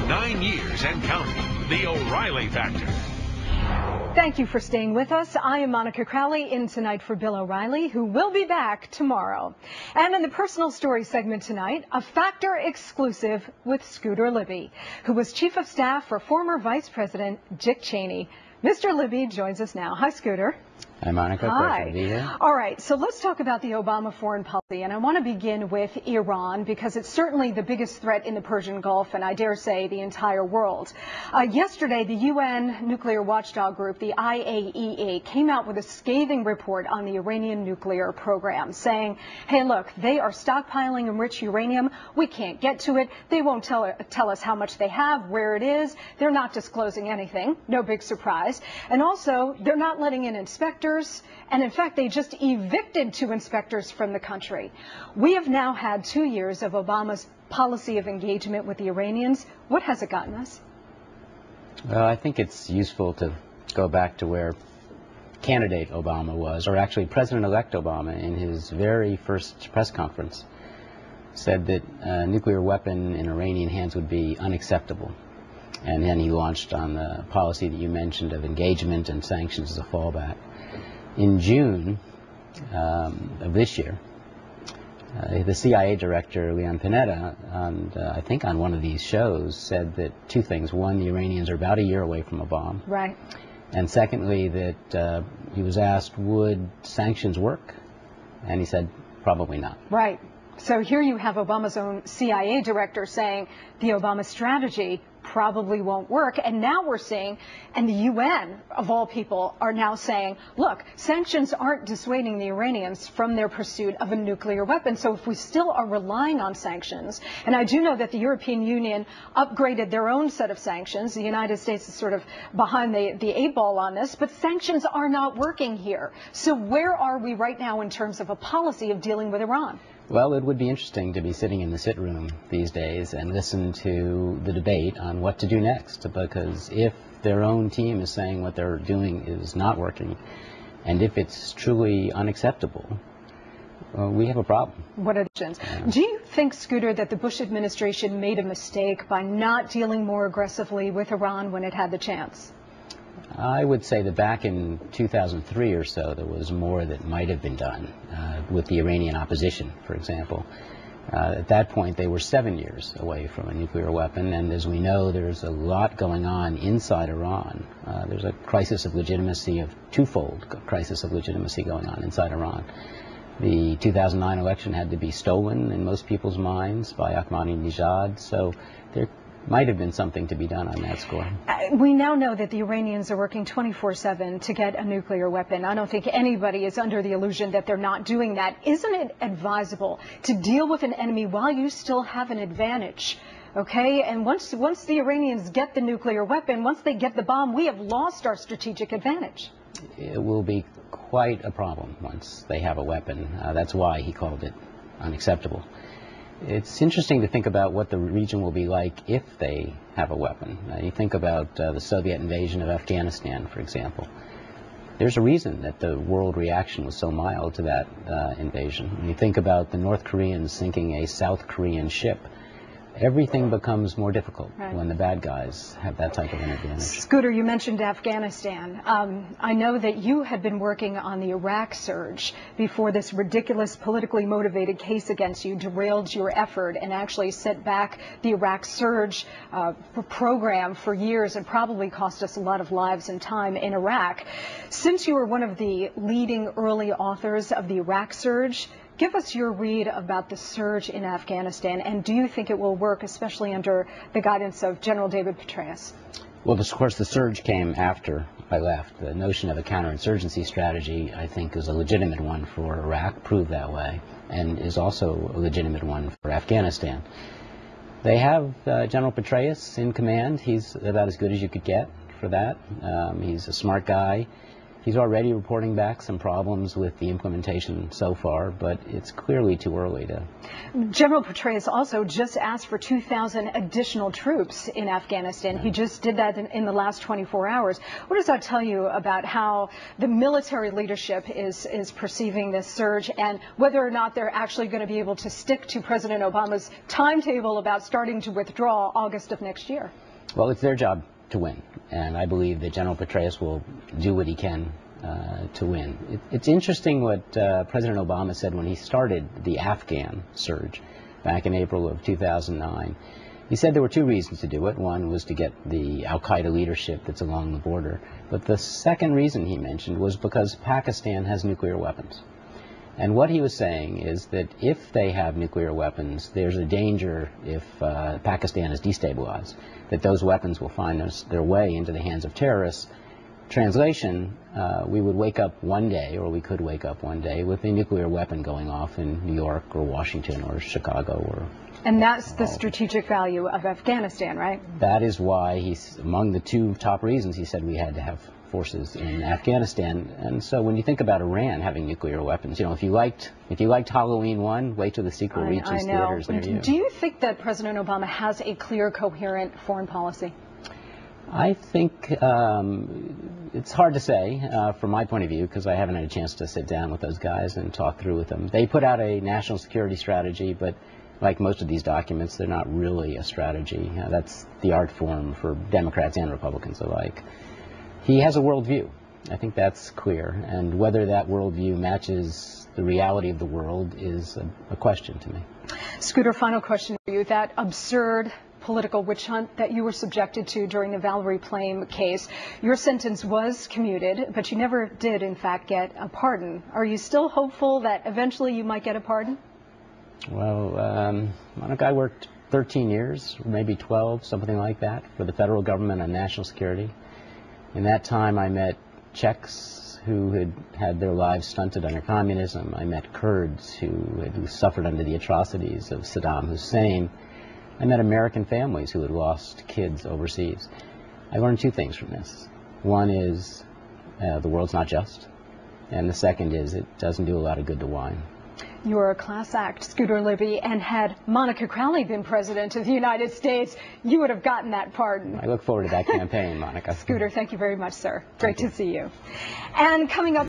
9 years and counting. The O'Reilly Factor. Thank you for staying with us. I am Monica Crowley, in tonight for Bill O'Reilly, who will be back tomorrow. And in the personal story segment tonight, a Factor exclusive with Scooter Libby, who was Chief of Staff for former Vice President Dick Cheney. Mr. Libby joins us now. Hi, Scooter. Hi, Monica. Hi. Pleasure to be here. All right, so let's talk about the Obama foreign policy, and I want to begin with Iran because it's certainly the biggest threat in the Persian Gulf, and I dare say the entire world. Yesterday, the UN nuclear watchdog group, the IAEA, came out with a scathing report on the Iranian nuclear program, saying, hey, look, they are stockpiling enriched uranium. We can't get to it. They won't tell us how much they have, where it is. They're not disclosing anything. No big surprise. And also, they're not letting in inspectors. And in fact, they just evicted 2 inspectors from the country. We have now had 2 years of Obama's policy of engagement with the Iranians. What has it gotten us? Well, I think it's useful to go back to where candidate Obama was, or actually President-elect Obama, in his very first press conference, said that a nuclear weapon in Iranian hands would be unacceptable. And then he launched on the policy that you mentioned of engagement and sanctions as a fallback. In June of this year, the CIA director, Leon Panetta, I think on one of these shows, said that 2 things. One, the Iranians are about a year away from a bomb. Right. And secondly, that he was asked, would sanctions work? And he said, probably not. Right. So here you have Obama's own CIA director saying the Obama strategy probably won't work. And now we're seeing, and the UN, of all people, are now saying, look, sanctions aren't dissuading the Iranians from their pursuit of a nuclear weapon. So if we still are relying on sanctions, and I do know that the European Union upgraded their own set of sanctions. The United States is sort of behind the 8 ball on this, but sanctions are not working here. So where are we right now in terms of a policy of dealing with Iran? Well, it would be interesting to be sitting in the sit room these days and listen to the debate on what to do next, because if their own team is saying what they're doing is not working, and if it's truly unacceptable, we have a problem. What are the Do you think, Scooter, that the Bush administration made a mistake by not dealing more aggressively with Iran when it had the chance? I would say that back in 2003 or so, there was more that might have been done with the Iranian opposition, for example. At that point, they were 7 years away from a nuclear weapon, and as we know, there's a lot going on inside Iran. There's a crisis of legitimacy, of twofold crisis of legitimacy going on inside Iran. The 2009 election had to be stolen in most people's minds by Ahmadinejad, so there might have been something to be done on that score. We now know that the Iranians are working 24/7 to get a nuclear weapon. I don't think anybody is under the illusion that they're not doing that. Isn't it advisable to deal with an enemy while you still have an advantage? Okay, and once the Iranians get the nuclear weapon, once they get the bomb, we have lost our strategic advantage. It will be quite a problem once they have a weapon. That's why he called it unacceptable. It's interesting to think about what the region will be like if they have a weapon. You think about the Soviet invasion of Afghanistan, for example. There's a reason that the world reaction was so mild to that invasion. When you think about the North Koreans sinking a South Korean ship, everything becomes more difficult when the bad guys have that type of an advantage. Scooter, you mentioned Afghanistan. I know that you had been working on the Iraq surge before this ridiculous politically motivated case against you derailed your effort and actually set back the Iraq surge program for years and probably cost us a lot of lives and time in Iraq. Since you were one of the leading early authors of the Iraq surge, give us your read about the surge in Afghanistan, and do you think it will work, especially under the guidance of General David Petraeus? Well, of course, the surge came after I left. The notion of a counterinsurgency strategy, I think, is a legitimate one for Iraq, proved that way, and is also a legitimate one for Afghanistan. They have General Petraeus in command. He's about as good as you could get for that. He's a smart guy. He's already reporting back some problems with the implementation so far, but it's clearly too early to... General Petraeus also just asked for 2,000 additional troops in Afghanistan. He just did that in the last 24 hours. What does that tell you about how the military leadership is perceiving this surge, and whether or not they're actually going to be able to stick to President Obama's timetable about starting to withdraw August of next year? Well, it's their job to win, and I believe that General Petraeus will do what he can to win. It's interesting what President Obama said when he started the Afghan surge back in April of 2009. He said there were two reasons to do it. One was to get the al-Qaeda leadership that's along the border, but the second reason he mentioned was because Pakistan has nuclear weapons. And what he was saying is that if they have nuclear weapons, there's a danger if Pakistan is destabilized, that those weapons will find their way into the hands of terrorists. Translation, we would wake up one day, or we could wake up one day, with a nuclear weapon going off in New York or Washington or Chicago. And that's the strategic value of Afghanistan, right? That is why he's, among the two top reasons, he said we had to have forces in Afghanistan. And so when you think about Iran having nuclear weapons, you know, if you liked Halloween 1, wait till the sequel reaches theaters near you. Do you think that President Obama has a clear, coherent foreign policy? I think it's hard to say from my point of view, because I haven't had a chance to sit down with those guys and talk through with them. They put out a national security strategy, but like most of these documents, they're not really a strategy. That's the art form for Democrats and Republicans alike. He has a worldview. I think that's clear, and whether that worldview matches the reality of the world is a question to me. Scooter, final question for you. That absurd political witch hunt that you were subjected to during the Valerie Plame case, your sentence was commuted, but you never did, in fact, get a pardon. Are you still hopeful that eventually you might get a pardon? Well, Monica, I worked 13 years, maybe 12, something like that, for the federal government on national security. In that time, I met Czechs who had had their lives stunted under communism. I met Kurds who suffered under the atrocities of Saddam Hussein. I met American families who had lost kids overseas. I learned two things from this. One is the world's not just, and the second is it doesn't do a lot of good to whine. You're a class act, Scooter Libby, and had Monica Crowley been president of the United States, you would have gotten that pardon. I look forward to that campaign, Monica. Scooter, thank you very much, sir. Great to see you. And coming up